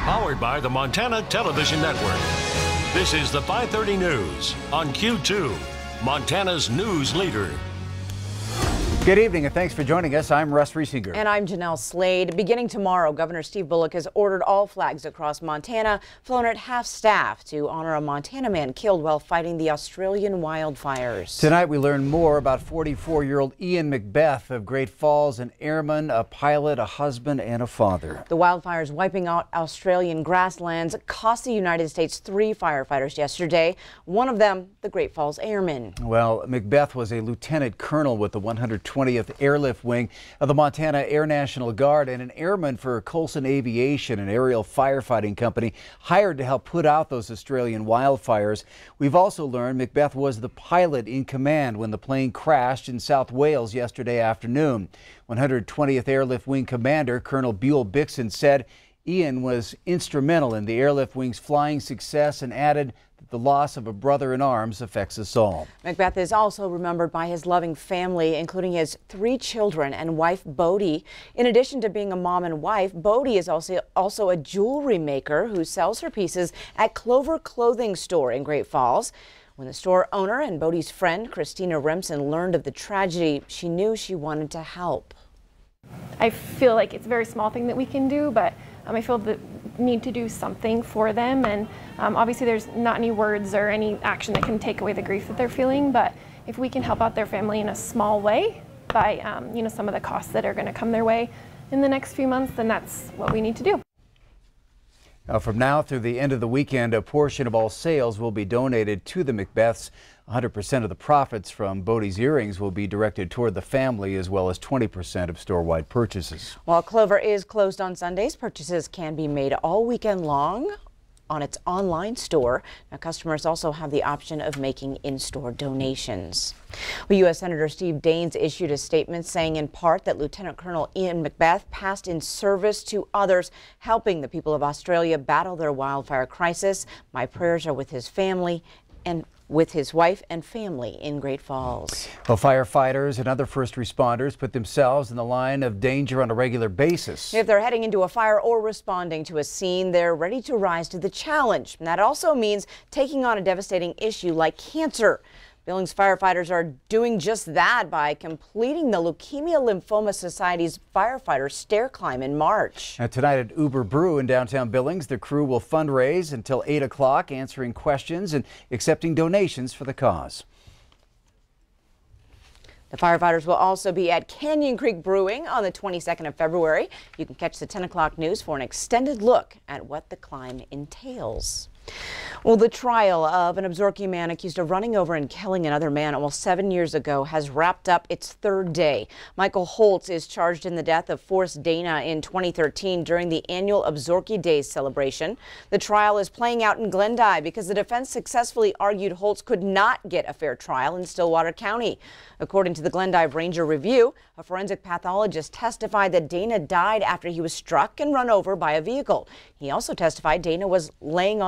Powered by the Montana Television Network. This is the 5:30 News on Q2, Montana's news leader. Good evening and thanks for joining us. I'm Russ Riesinger. And I'm Jeanelle Slade. Beginning tomorrow, Governor Steve Bullock has ordered all flags across Montana flown at half staff to honor a Montana man killed while fighting the Australian wildfires. Tonight we learn more about 44-year-old Ian McBeth of Great Falls, an airman, a pilot, a husband, and a father. The wildfires wiping out Australian grasslands cost the United States 3 firefighters yesterday. One of them, the Great Falls Airmen. Well, McBeth was a lieutenant colonel with the 120th Airlift Wing of the Montana Air National Guard and an airman for Colson Aviation, an aerial firefighting company hired to help put out those Australian wildfires. We've also learned McBeth was the pilot in command when the plane crashed in South Wales yesterday afternoon. 120th Airlift Wing Commander Colonel Buell Bixon said Ian was instrumental in the Airlift Wing's flying success and added that the loss of a brother in arms affects us all. McBeth is also remembered by his loving family, including his 3 children and wife Bodie. In addition to being a mom and wife, Bodie is also a jewelry maker who sells her pieces at Clover Clothing Store in Great Falls. When the store owner and Bodie's friend Christina Remsen learned of the tragedy, she knew she wanted to help. I feel like it's a very small thing that we can do, but I feel the need to do something for them, and obviously there's not any words or any action that can take away the grief that they're feeling, but if we can help out their family in a small way by some of the costs that are going to come their way in the next few months, then that's what we need to do. From now through the end of the weekend, a portion of all sales will be donated to the McBeths. 100% of the profits from Bodie's earrings will be directed toward the family, as well as 20% of store-wide purchases. While Clover is closed on Sundays, purchases can be made all weekend long on its online store. Now, customers also have the option of making in-store donations. Well, U.S. Senator Steve Daines issued a statement saying in part that Lieutenant Colonel Ian McBeth passed in service to others, helping the people of Australia battle their wildfire crisis. My prayers are with his family and with his wife and family in Great Falls. Well, firefighters and other first responders put themselves in the line of danger on a regular basis. If they're heading into a fire or responding to a scene, they're ready to rise to the challenge. And that also means taking on a devastating issue like cancer. Billings firefighters are doing just that by completing the Leukemia Lymphoma Society's firefighter stair climb in March. Now, tonight at Uber Brew in downtown Billings, the crew will fundraise until 8 o'clock, answering questions and accepting donations for the cause. The firefighters will also be at Canyon Creek Brewing on the 22nd of February. You can catch the 10 o'clock news for an extended look at what the climb entails. Well, the trial of an Absaroka man accused of running over and killing another man almost 7 years ago has wrapped up its 3rd day. Michael Holtz is charged in the death of Forrest Dana in 2013 during the annual Absaroka Days celebration. The trial is playing out in Glendive because the defense successfully argued Holtz could not get a fair trial in Stillwater County. According to the Glendive Ranger Review, a forensic pathologist testified that Dana died after he was struck and run over by a vehicle. He also testified Dana was laying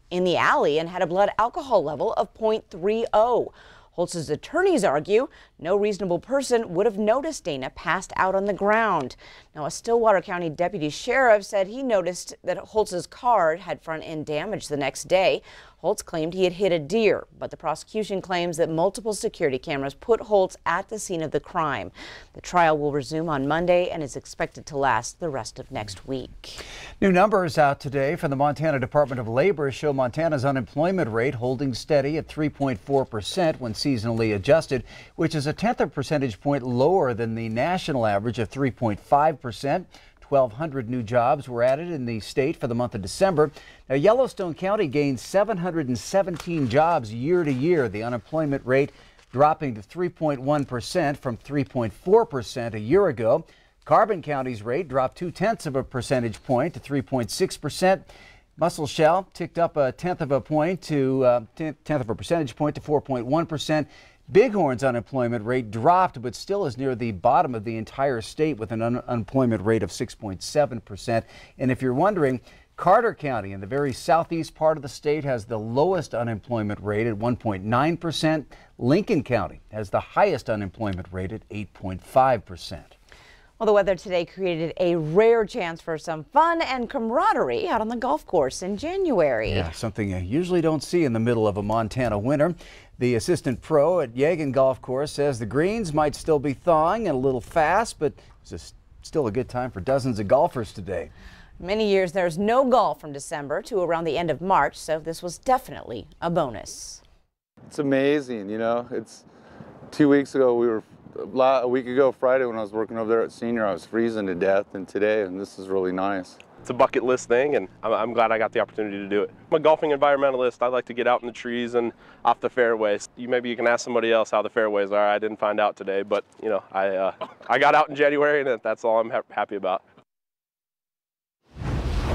in the alley and had a blood alcohol level of 0.30. Holtz's attorneys argue no reasonable person would have noticed Dana passed out on the ground. Now, a Stillwater County deputy sheriff said he noticed that Holtz's car had front end damage the next day. Holtz claimed he had hit a deer, but the prosecution claims that multiple security cameras put Holtz at the scene of the crime. The trial will resume on Monday and is expected to last the rest of next week. New numbers out today from the Montana Department of Labor show Montana's unemployment rate holding steady at 3.4% when seasonally adjusted, which is a 1/10 of a percentage point lower than the national average of 3.5%. 1,200 new jobs were added in the state for the month of December. Now, Yellowstone County gained 717 jobs year to year. The unemployment rate dropping to 3.1% from 3.4% a year ago. Carbon County's rate dropped 0.2 of a percentage point to 3.6%. Muscle Shell ticked up a 1/10 of a percentage point to 4.1%. Bighorn's unemployment rate dropped, but still is near the bottom of the entire state with an unemployment rate of 6.7%. And if you're wondering, Carter County in the very southeast part of the state has the lowest unemployment rate at 1.9%. Lincoln County has the highest unemployment rate at 8.5%. Well, the weather today created a rare chance for some fun and camaraderie out on the golf course in January. Yeah, something you usually don't see in the middle of a Montana winter. The assistant pro at Yagan Golf Course says the greens might still be thawing and a little fast, but it's still a good time for dozens of golfers today. Many years there's no golf from December to around the end of March, so this was definitely a bonus. It's amazing, you know. It's 2 weeks ago, a week ago Friday when I was working over there at Senior, I was freezing to death, and today, and this is really nice. It's a bucket list thing, and I'm glad I got the opportunity to do it. I'm a golfing environmentalist. I like to get out in the trees and off the fairways. Maybe you can ask somebody else how the fairways are. I didn't find out today, but you know, I got out in January, and that's all I'm happy about.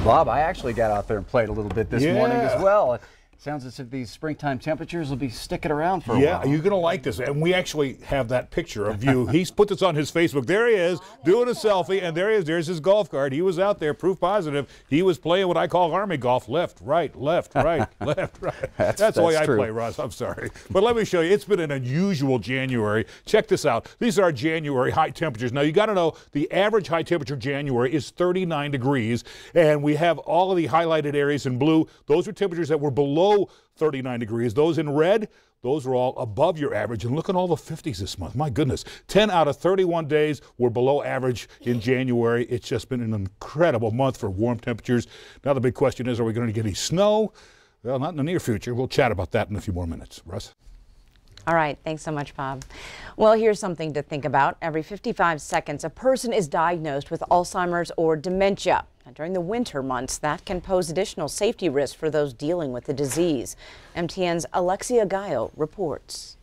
Bob, I actually got out there and played a little bit this morning as well. Sounds as if these springtime temperatures will be sticking around for a while. Yeah, you're going to like this. And we actually have that picture of you. He's put this on his Facebook. There he is doing a selfie, and there he is. There's his golf cart. He was out there, proof positive. He was playing what I call Army golf. Left, right, left, right, left, right. That's the way I play, Russ. I'm sorry. But let me show you. It's been an unusual January. Check this out. These are our January high temperatures. Now, you got to know the average high temperature January is 39 degrees, and we have all of the highlighted areas in blue. Those are temperatures that were below 39 degrees. Those in red, those are all above your average. And look at all the 50s this month. My goodness. 10 out of 31 days were below average in January. It's just been an incredible month for warm temperatures. Now the big question is, are we going to get any snow? Well, not in the near future. We'll chat about that in a few more minutes. Russ? All right, thanks so much, Bob. Well, here's something to think about. Every 55 seconds, a person is diagnosed with Alzheimer's or dementia. Now, during the winter months, that can pose additional safety risks for those dealing with the disease. MTN's Alexia Gallo reports.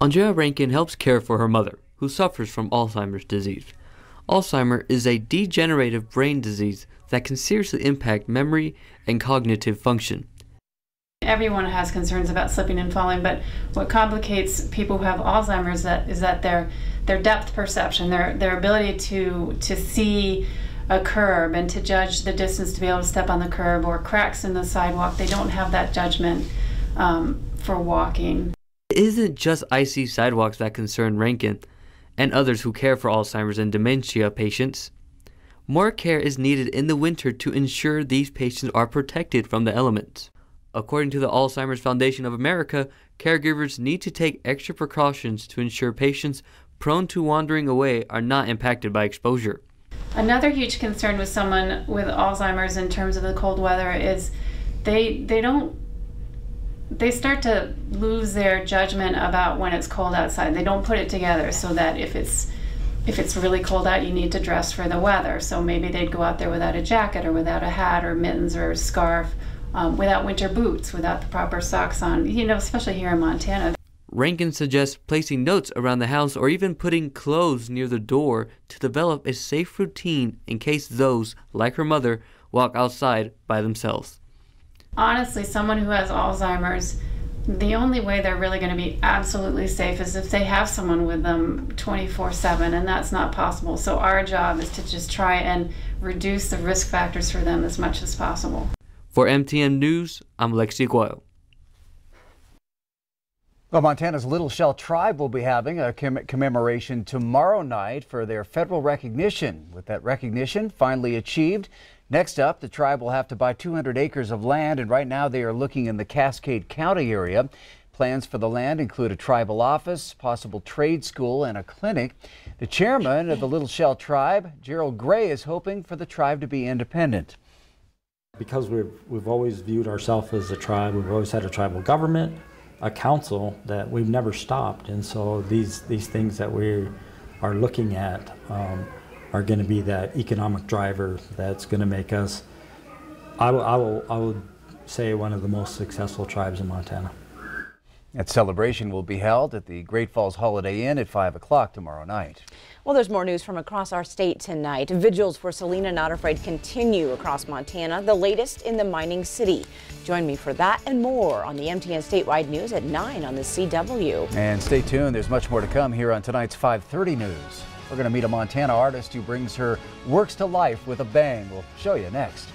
Andrea Rankin helps care for her mother, who suffers from Alzheimer's disease. Alzheimer's is a degenerative brain disease that can seriously impact memory and cognitive function. Everyone has concerns about slipping and falling, but what complicates people who have Alzheimer's is that their depth perception, their ability to see a curb and to judge the distance to be able to step on the curb or cracks in the sidewalk, they don't have that judgment for walking. It isn't just icy sidewalks that concern Rankin and others who care for Alzheimer's and dementia patients. More care is needed in the winter to ensure these patients are protected from the elements. According to the Alzheimer's Foundation of America, caregivers need to take extra precautions to ensure patients prone to wandering away are not impacted by exposure. Another huge concern with someone with Alzheimer's in terms of the cold weather is they start to lose their judgment about when it's cold outside. They don't put it together so that if it's really cold out, you need to dress for the weather. So maybe they'd go out there without a jacket or without a hat or mittens or a scarf. Without winter boots, without the proper socks on, you know, especially here in Montana. Rankin suggests placing notes around the house or even putting clothes near the door to develop a safe routine in case those, like her mother, walk outside by themselves. Honestly, someone who has Alzheimer's, the only way they're really going to be absolutely safe is if they have someone with them 24/7, and that's not possible. So our job is to just try and reduce the risk factors for them as much as possible. For MTN News, I'm Alexia Gallo. Well, Montana's Little Shell Tribe will be having a commemoration tomorrow night for their federal recognition. With that recognition finally achieved, next up, the tribe will have to buy 200 acres of land, and right now they are looking in the Cascade County area. Plans for the land include a tribal office, possible trade school, and a clinic. The chairman of the Little Shell Tribe, Gerald Gray, is hoping for the tribe to be independent. Because we've always viewed ourselves as a tribe, we've always had a tribal government, a council that we've never stopped, and so these things that we are looking at are going to be that economic driver that's going to make us, I would say, one of the most successful tribes in Montana. That celebration will be held at the Great Falls Holiday Inn at 5 o'clock tomorrow night. Well, there's more news from across our state tonight. Vigils for Selena Not Afraid continue across Montana, the latest in the mining city. Join me for that and more on the MTN Statewide News at 9 on the CW. And stay tuned. There's much more to come here on tonight's 5:30 News. We're going to meet a Montana artist who brings her works to life with a bang. We'll show you next.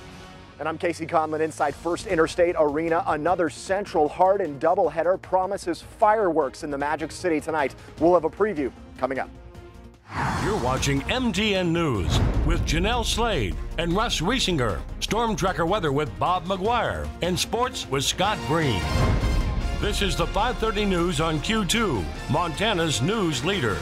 And I'm Casey Conlon inside First Interstate Arena. Another Central Hardin doubleheader promises fireworks in the Magic City tonight. We'll have a preview coming up. You're watching MTN News with Jeanelle Slade and Russ Riesinger. Storm Tracker weather with Bob McGuire. And sports with Scott Green. This is the 5:30 news on Q2, Montana's news leader.